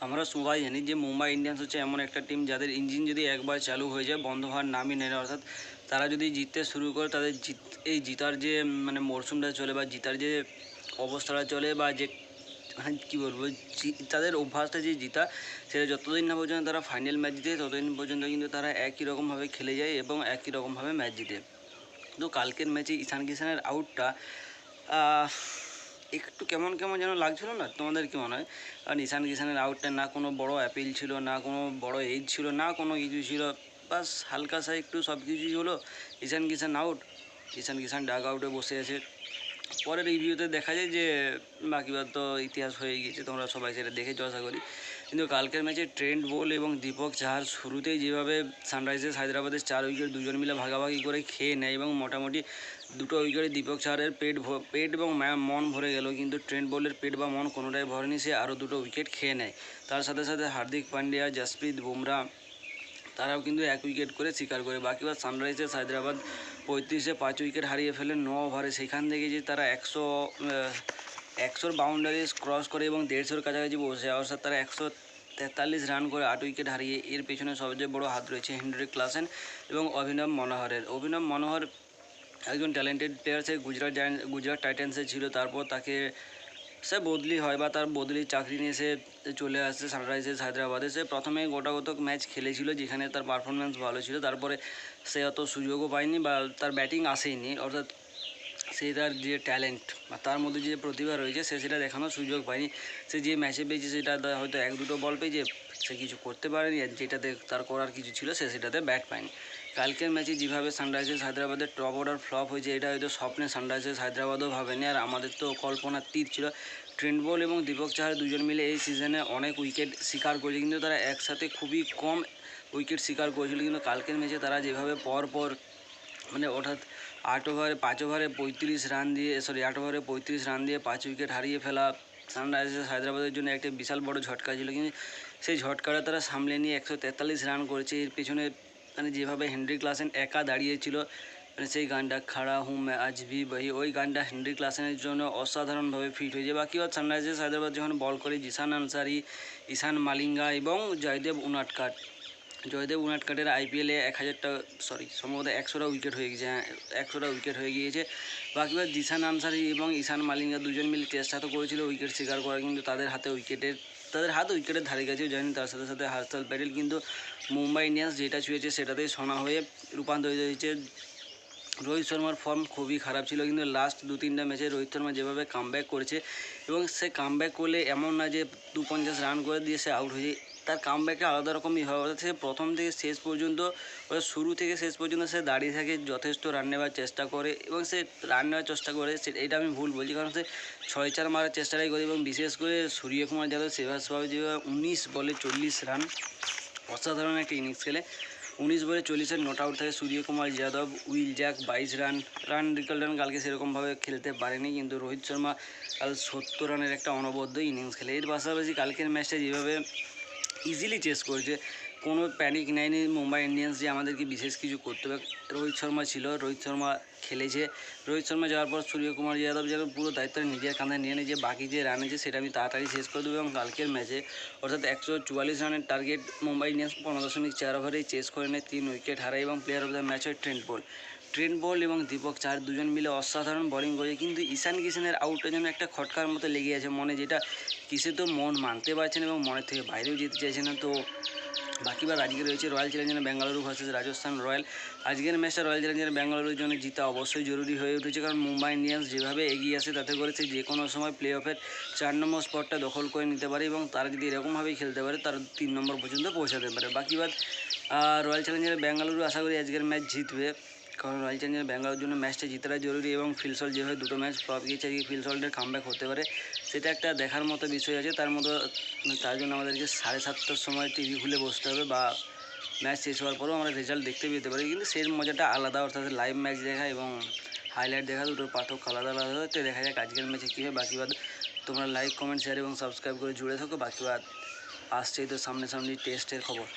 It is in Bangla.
আমরা সবাই জানি যে মুম্বাই ইন্ডিয়ান্স হচ্ছে এমন একটা টিম যাদের ইঞ্জিন যদি একবার চালু হয়ে যায় বন্ধ হওয়ার নামই নেয় না। অর্থাৎ তারা যদি জিততে শুরু করে তাদের জিতার যে মানে মরশুমটা চলে বা জিতার যে অবস্থাটা চলে বা যে মানে কী বলবো তাদের অভ্যাসটা যে জিতা, সেটা যতদিন না পর্যন্ত তারা ফাইনাল ম্যাচ জিতে ততদিন পর্যন্ত কিন্তু তারা একই রকমভাবে খেলে যায় এবং একই রকমভাবে ম্যাচ জিতে। তো কালকের ম্যাচে ঈশান কিষানের আউটটা একটু কেমন কেমন যেন লাগছিলো না? তোমাদের কী মনে হয়? কারণ ঈশান কিষানের আউটটা না কোনো বড় অ্যাপিল ছিল, না কোনো বড় এজ ছিল, না কোনো কিছু ছিল, বাস হালকা সা একটু সব কিছুই হলো, ঈশান কিষান আউট। ঈশান কিষান ডাগ আউটে বসে আছে। পরের রিভিউতে দেখা যায় যে বাকিবার তো ইতিহাস হয়ে গিয়েছে, তোমরা সবাই সেটা দেখেছো আশা করি। কিন্তু কালকের ম্যাচে ট্রেন্ট বোল্ট এবং দীপক চাহার শুরুতেই যেভাবে সানরাইজার্স হায়দ্রাবাদের 4 উইকেট দুজন মিলে ভাগাভাগি করে খেয়ে নেয় এবং মোটামুটি দুটো উইকেটে দীপক চাহারের পেট এবং মন ভরে গেল, কিন্তু ট্রেন্ট বোল্টের পেট বা মন কোনোটাই ভরেনি, সে আরও দুটো উইকেট খেয়ে নেয়। তার সাথে সাথে হার্দিক পান্ডিয়া, জসপ্রীত বুমরা তারাও কিন্তু 1 উইকেট করে শিকার করে। বাকিবার সানরাইজার্স হায়দ্রাবাদ 35-এ 5 উইকেট হারিয়ে ফেলে 9 ওভারে। সেখান থেকে যে তারা 100 বাউন্ডারি ক্রস করে এবং 150-এর কাছাকাছি বসে, অর্থাৎ তারা 143 রান করে 8 উইকেট হারিয়ে, এর পেছনে সবচেয়ে বড় হাত রয়েছে হেনরিক ক্লাসেন এবং অভিনব মনোহরের। অভিনব মনোহর একজন ট্যালেন্টেড প্লেয়ার, সে গুজরাট টাইটান্সে ছিল, তারপর তাকে সে বদলি হয় বা তার বদলির চাকরি নিয়ে সে চলে আসে সানরাইজার্স হায়দ্রাবাদে। সে প্রথমে গোটাগত ম্যাচ খেলেছিল যেখানে তার পারফরমেন্স ভালো ছিল, তারপরে সে অত সুযোগও পায়নি বা তার ব্যাটিং আসেইনি, অর্থাৎ সে তার যে ট্যালেন্ট বা তার মধ্যে যে প্রতিভা রয়েছে সে সেটা দেখানোর সুযোগ পায়নি। সে যে ম্যাচে পেয়েছে সেটা হয়তো 1-2 বল পেয়েছে, সে কিছু করতে পারেনি, আর যেটাতে তার করার কিছু ছিল সে সেটাতে ব্যাট পায়নি। কালকের ম্যাচে যেভাবে সানরাইজার্স হায়দ্রাবাদের টপ অর্ডার ফ্লপ হয়েছে, এটা হয়তো স্বপ্নে সানরাইজার্স হায়দ্রাবাদও ভাবেনি, আর আমাদের তো কল্পনার তীর ছিল। ট্রেন্ট বোল্ট এবং দীপক চাহার দুজন মিলে এই সিজনে অনেক উইকেট শিকার করেছে, কিন্তু তারা একসাথে খুবই কম উইকেট শিকার করেছিল। কিন্তু কালকের ম্যাচে তারা যেভাবে পর মানে অর্থাৎ 8 ওভারে 35 রান দিয়ে 5 উইকেট হারিয়ে ফেলা সানরাইজার্স হায়দ্রাবাদের জন্য একটা বিশাল বড় ঝটকা ছিল, কিন্তু সেই ঝটকাটা তারা সামলে নিয়ে 143 রান করেছে। এর পেছনে মানে যেভাবে হেনরি ক্লাসেন একা দাঁড়িয়েছিল, মানে সেই গানটা খাড়া হুম আজ ভি বহি, ওই গানটা হেনরি ক্লাসেনের জন্য অসাধারণভাবে ফিট হয়েছে। বাকি সানরাইজার্স হায়দ্রাবাদ যখন বল করে জিসান আনসারি, ঈশান মালিঙ্গা এবং জয়দেব উনাটকাটের আইপিএলে 1000টা সম্ভবত 100টা উইকেট হয়ে গেছে, 100টা উইকেট হয়ে গিয়েছে। বাকিবার জিসান আনসারি এবং ঈশান মালিঙ্গা দুজন মিলে চেষ্টা তো করেছিল উইকেট শিকার করার, কিন্তু তাদের হাতে উইকেটের ধারে কাছেও যায়নি। তার সাথে সাথে হর্ষল প্যাটেল কিন্তু মুম্বাই ইন্ডিয়ান্স যেটা ছুঁয়েছে সেটাতেই সোনা হয়ে রূপান্তরিত হয়েছে। রোহিত শর্মার ফর্ম খুবই খারাপ ছিল, কিন্তু লাস্ট 2-3টা ম্যাচে রোহিত শর্মা যেভাবে কামব্যাক করেছে, এবং সে কামব্যাক করলে এমন না যে 250 রান করে দিয়ে সে আউট হয়ে যায়, তার কামব্যাকটা আলাদা রকমই হয়। অর্থাৎ সে প্রথম থেকে শেষ পর্যন্ত, শুরু থেকে শেষ পর্যন্ত সে দাঁড়িয়ে থাকে, যথেষ্ট রান নেওয়ার চেষ্টা করে, এবং সে রান নেওয়ার চেষ্টা করে, এটা আমি ভুল বলছি, কারণ সে 6-4 মারার চেষ্টাটাই করে। এবং বিশেষ করে সূর্যকুমার যাদব যেভাবে 19 বলে 40 রান, অসাধারণ একটা ইনিংস খেলে। 19 বলে 40-এর নট আউট থাকে Suryakumar Yadav. Will Jack 22 run Rickelton কালকে সেরকমভাবে খেলতে পারেনি, কিন্তু রোহিত শর্মা কাল 70 রানের একটা অনবদ্য ইনিংস খেলে। এর পাশাপাশি কালকের ম্যাচটা যেভাবে ইজিলি চেস করেছে, কোনো প্যানিক নেয়নি মুম্বাই ইন্ডিয়ান্স যে আমাদেরকে বিশেষ কিছু করতে হবে। রোহিত শর্মা ছিল, রোহিত শর্মা খেলেছে। রোহিত শর্মা যাওয়ার পর সূর্যকুমার যাদব যেন পুরো দায়িত্বটা নিজের কাঁধে নিয়ে নিয়েছে, বাকি যে রান আছে সেটা আমি তাড়াতাড়ি শেষ করে দেবো। এবং কালকের ম্যাচে অর্থাৎ 144 রানের টার্গেট মুম্বাই ইন্ডিয়ান্স 15.4 ওভারেই চেস করে নেয়, 3 উইকেট হারায়, এবং প্লেয়ার অফ দ্য ম্যাচ হয় ট্রেন্ট বোল্ট এবং দীপক চাহার দুজন মিলে অসাধারণ বোলিং করে। কিন্তু ঈশান কিষানের আউটটা যেন একটা খটকার মতো লেগে আছে মনে, যেটা কিসে তো মন মানতে পারছেন এবং মনের থেকে বাইরেও যেতে চাইছে না। তো বাকিবার আজকে রয়েছে royal Challenger Bengaluru versus Rajasthan royal. আজকের ম্যাচটা রয়্যাল চ্যালেঞ্জার বেঙ্গালুরুর জন্য জিতা অবশ্যই জরুরি হয়ে উঠেছে, কারণ মুম্বাই ইন্ডিয়ান্স যেভাবে এগিয়ে আসে তাতে করে সে যে কোনো সময় প্লে অফের 4 নম্বর স্পটটা দখল করে নিতে পারে, এবং তারা যদি এরকমভাবেই খেলতে পারে তারা 3 নম্বর পর্যন্ত পৌঁছাতে পারে। বাকিবার রয়্যাল চ্যালেঞ্জার বেঙ্গালুরু আশা করি আজকের ম্যাচ জিতবে, কারণ রয়্যাল চ্যালেঞ্জার বেঙ্গালুরুর জন্য ম্যাচটা জিতাটা জরুরি, এবং ফিলসল্ট যেভাবে 2টো ম্যাচ ফ্লপ গিয়েছে, আজকে ফিলসল্টের কামব্যাক হতে পারে, সেটা একটা দেখার মতো বিষয় আছে। তার জন্য আমাদেরকে 7:30টার সময় টিভি খুলে বসতে হবে, বা ম্যাচ শেষ হওয়ার পরেও আমরা রেজাল্ট দেখতে পেতে পারি, কিন্তু সেই মজাটা আলাদা। অর্থাৎ লাইভ ম্যাচ দেখা এবং হাইলাইট দেখা দুটোর পার্থক্য আলাদা আলাদা হয়। তো দেখা যাক আজকের ম্যাচে কী হয়। বাকিবার তোমরা লাইক, কমেন্ট, শেয়ার এবং সাবস্ক্রাইব করে জুড়ে থাকো। বাকিবার আসছেই তো সামনে টেস্টের খবর।